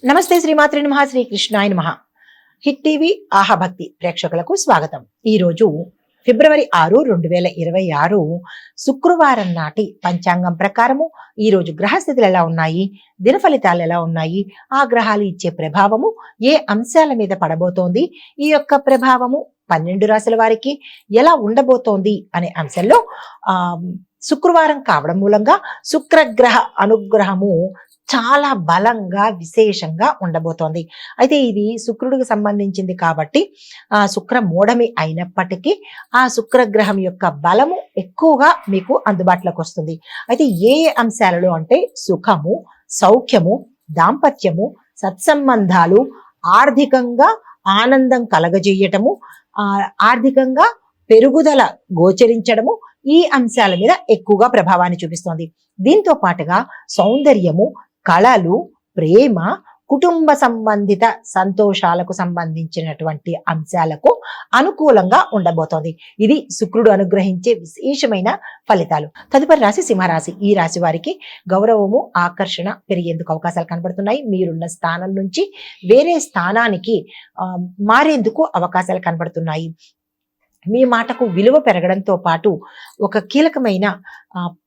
నమస్తే శ్రీమాత్రి నమః శ్రీ కృష్ణాయ నమః. హిట్ టీవీ ఆహాభక్తి ప్రేక్షకులకు స్వాగతం. ఈ రోజు ఫిబ్రవరి 6, 2026 శుక్రవారం నాటి పంచాంగం ప్రకారము ఈ రోజు గ్రహస్థితులు ఎలా ఉన్నాయి, దిన ఫలితాలు ఎలా ఉన్నాయి, ఆ గ్రహాలు ఇచ్చే ప్రభావము ఏ అంశాల మీద పడబోతోంది, ఈ యొక్క ప్రభావము 12 రాశుల వారికి ఎలా ఉండబోతోంది అనే అంశంలో శుక్రవారం కావడం మూలంగా శుక్రగ్రహ అనుగ్రహము చాలా బలంగా విశేషంగా ఉండబోతోంది. అయితే ఇది శుక్రుడికి సంబంధించింది కాబట్టి శుక్ర మూఢమి అయినప్పటికీ ఆ శుక్రగ్రహం యొక్క బలము ఎక్కువగా మీకు అందుబాటులోకి వస్తుంది. అయితే ఏ అంశాలలో అంటే సుఖము, సౌఖ్యము, దాంపత్యము, సత్సంబంధాలు, ఆర్థికంగా ఆనందం కలగజేయటము, ఆర్థికంగా పెరుగుదల గోచరించడము, ఈ అంశాల మీద ఎక్కువగా ప్రభావాన్ని చూపిస్తోంది. దీంతో పాటుగా సౌందర్యము, కళలు, ప్రేమ, కుటుంబ సంబంధిత సంతోషాలకు సంబంధించినటువంటి అంశాలకు అనుకూలంగా ఉండబోతోంది. ఇది శుక్రుడు అనుగ్రహించే విశేషమైన ఫలితాలు. తదుపరి రాశి సింహరాశి. ఈ రాశి వారికి గౌరవము, ఆకర్షణ పెరిగేందుకు అవకాశాలు కనబడుతున్నాయి. మీరున్న స్థానం నుంచి వేరే స్థానానికి మారేందుకు అవకాశాలు కనబడుతున్నాయి. మీ మాటకు విలువ పెరగడంతో పాటు ఒక కీలకమైన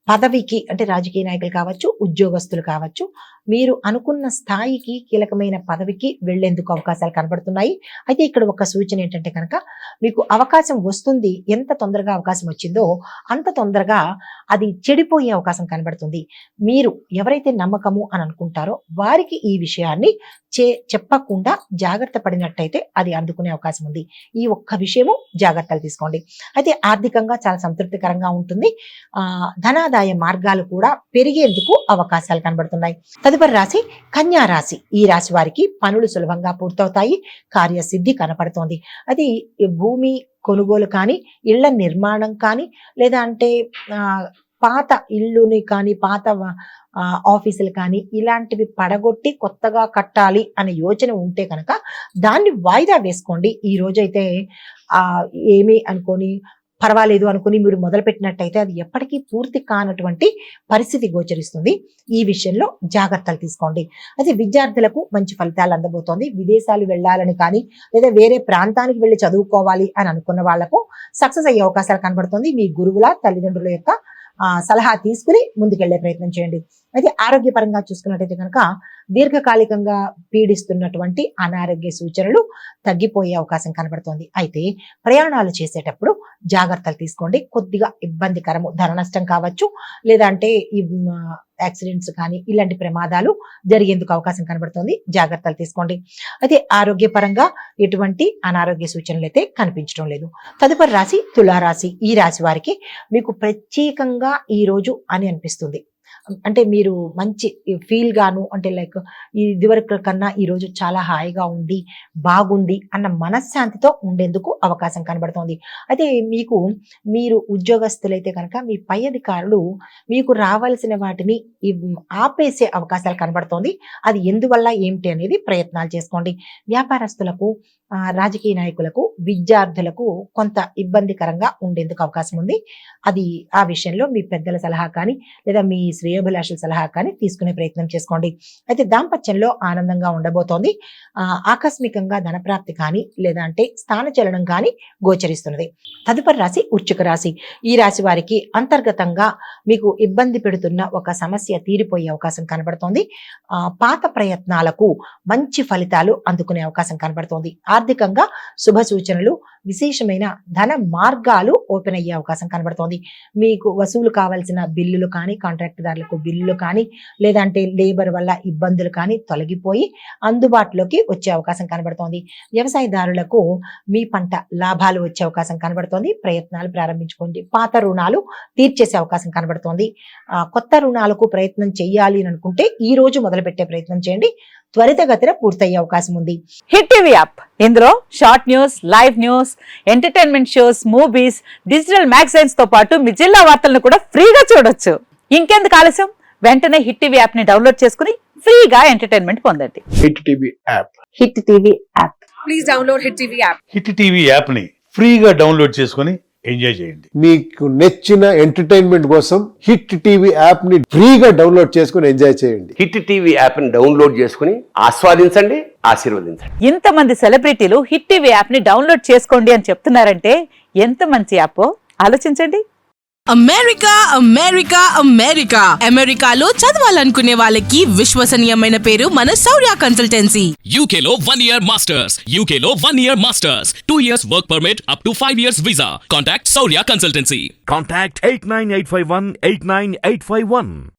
పదవికి, అంటే రాజకీయ నాయకులు కావచ్చు, ఉద్యోగస్తులు కావచ్చు, మీరు అనుకున్న స్థాయికి, కీలకమైన పదవికి వెళ్లేందుకు అవకాశాలు కనబడుతున్నాయి. అయితే ఇక్కడ ఒక సూచన ఏంటంటే కనుక మీకు అవకాశం వస్తుంది. ఎంత తొందరగా అవకాశం వచ్చిందో అంత తొందరగా అది చెడిపోయే అవకాశం కనబడుతుంది. మీరు ఎవరైతే నమ్మకము అని అనుకుంటారో వారికి ఈ విషయాన్ని చెప్పకుండా జాగ్రత్త పడినట్టయితే అది అందుకునే అవకాశం ఉంది. ఈ ఒక్క విషయము జాగ్రత్తలు తీసుకోండి. అయితే ఆర్థికంగా చాలా సంతృప్తికరంగా ఉంటుంది. ధనాదాయ మార్గాలు కూడా పెరిగేందుకు అవకాశాలు కనబడుతున్నాయి. తదుపరి రాశి కన్యా రాశి. ఈ రాశి వారికి పనులు సులభంగా పూర్తవుతాయి. కార్యసిద్ధి కనపడుతోంది. అది భూమి కొనుగోలు కానీ, ఇళ్ల నిర్మాణం కానీ, లేదా అంటే పాత ఇల్లుని కానీ, పాత ఆఫీసులు కానీ ఇలాంటివి పడగొట్టి కొత్తగా కట్టాలి అనే యోచన ఉంటే కనుక దాన్ని వాయిదా వేసుకోండి. ఈ రోజైతే ఏమీ అనుకొని పర్వాలేదు అనుకుని మీరు మొదలుపెట్టినట్టయితే అది ఎప్పటికీ పూర్తి కానటువంటి పరిస్థితి గోచరిస్తుంది. ఈ విషయంలో జాగ్రత్తలు తీసుకోండి. అయితే విద్యార్థులకు మంచి ఫలితాలు అందబోతోంది. విదేశాలు వెళ్ళాలని కానీ, లేదా వేరే ప్రాంతానికి వెళ్ళి చదువుకోవాలి అని అనుకున్న వాళ్లకు సక్సెస్ అయ్యే అవకాశాలు కనబడుతుంది. మీ గురువుల, తల్లిదండ్రుల యొక్క సలహా తీసుకుని ముందుకెళ్లే ప్రయత్నం చేయండి. అయితే ఆరోగ్యపరంగా చూసుకున్నట్టయితే కనుక దీర్ఘకాలికంగా పీడిస్తున్నటువంటి అనారోగ్య సూచనలు తగ్గిపోయే అవకాశం కనబడుతోంది. అయితే ప్రయాణాలు చేసేటప్పుడు జాగ్రత్తలు తీసుకోండి. కొద్దిగా ఇబ్బందికరము, ధన నష్టం కావచ్చు, లేదంటే ఈ యాక్సిడెంట్స్ కానీ ఇలాంటి ప్రమాదాలు జరిగేందుకు అవకాశం కనబడుతుంది. జాగ్రత్తలు తీసుకోండి. అయితే ఆరోగ్యపరంగా ఎటువంటి అనారోగ్య సూచనలు అయితే కనిపించడం లేదు. తదుపరి రాశి తులారాశి. ఈ రాశి వారికి మీకు ప్రత్యేకంగా ఈ రోజు అని అనిపిస్తుంది. అంటే మీరు మంచి ఫీల్ గాను, అంటే లైక్ ఇదివరకు కన్నా ఈ రోజు చాలా హాయిగా ఉంది, బాగుంది అన్న మనశ్శాంతితో ఉండేందుకు అవకాశం కనబడుతోంది. అయితే మీరు ఉద్యోగస్తులైతే కనుక మీ పై అధికారులు మీకు రావాల్సిన వాటిని ఆపేసే అవకాశాలు కనబడుతోంది. అది ఎందువల్ల ఏమిటి అనేది ప్రయత్నాలు చేసుకోండి. వ్యాపారస్తులకు, రాజకీయ నాయకులకు, విద్యార్థులకు కొంత ఇబ్బందికరంగా ఉండేందుకు అవకాశం ఉంది. అది ఆ విషయంలో మీ పెద్దల సలహా కానీ, లేదా మీ శ్రేయోభిలాషుల సలహా కానీ తీసుకునే ప్రయత్నం చేసుకోండి. అయితే దాంపత్యంలో ఆనందంగా ఉండబోతోంది. ఆకస్మికంగా ధనప్రాప్తి కానీ, లేదా అంటే స్థానచలనం కానీ గోచరిస్తున్నది. తదుపరి రాశి వృశ్చిక రాశి. ఈ రాశి వారికి అంతర్గతంగా మీకు ఇబ్బంది పెడుతున్న ఒక సమస్య తీరిపోయే అవకాశం కనబడుతోంది. పాత ప్రయత్నాలకు మంచి ఫలితాలు అందుకునే అవకాశం కనబడుతోంది. ఆర్థికంగా శుభ సూచనలు, విశేషమైన ధన మార్గాలు ఓపెన్ అయ్యే అవకాశం కనబడుతోంది. మీకు వసూలు కావాల్సిన బిల్లులు కానీ, కాంట్రాక్టుదారులకు బిల్లులు కానీ, లేదంటే లేబర్ వల్ల ఇబ్బందులు కానీ తొలగిపోయి అందుబాటులోకి వచ్చే అవకాశం కనబడుతోంది. వ్యవసాయదారులకు మీ పంట లాభాలు వచ్చే అవకాశం కనబడుతోంది. ప్రయత్నాలు ప్రారంభించుకోండి. పాత రుణాలు తీర్చేసే అవకాశం కనబడుతోంది. కొత్త రుణాలకు ప్రయత్నం చేయాలి అని అనుకుంటే ఈ రోజు మొదలుపెట్టే ప్రయత్నం చేయండి. త్వరితగతిన పూర్తయ్యే అవకాశం ఉంది. హిట్ టీవీ యాప్, ఇందులో short news, live news, entertainment shows, movies, digital magazines తో పాటు మీ జిల్లా వార్తలను కూడా ఫ్రీగా చూడొచ్చు. ఇంకెందుకు ఆలస్యం, వెంటనే హిట్ టీవీ యాప్ ని డౌన్లోడ్ చేసుకుని ఫ్రీగా ఎంటర్టైన్మెంట్ పొందండి. Hit TV app. Hit TV app. Please download hit TV app. Hit TV app ని ఫ్రీగా డౌన్లోడ్ చేసుకుని ఎంజాయ్ చేయండి. మీకు నచ్చిన ఎంటర్టైన్మెంట్ కోసం హిట్ టీవీ యాప్ ని ఫ్రీగా డౌన్లోడ్ చేసుకుని ఎంజాయ్ చేయండి. హిట్ టీవీ యాప్ ని డౌన్లోడ్ చేసుకుని ఆస్వాదించండి, ఆశీర్వదించండి. ఇంతమంది సెలబ్రిటీలు హిట్ టీవీ యాప్ ని డౌన్లోడ్ చేసుకోండి అని చెప్తున్నారంటే ఎంత మంచి యాప్ ఆలోచించండి. అమెరికా అమెరికా అమెరికా అమెరికాలో చదవాలనుకునే వాళ్ళకి విశ్వసనీయమైన పేరు మన శౌర్య consultancy. UK Law 1 Year Masters. UK Law 1 Year Masters. 2 years work permit up to 5 years visa. Contact Saurya Consultancy. Contact 89851 89851.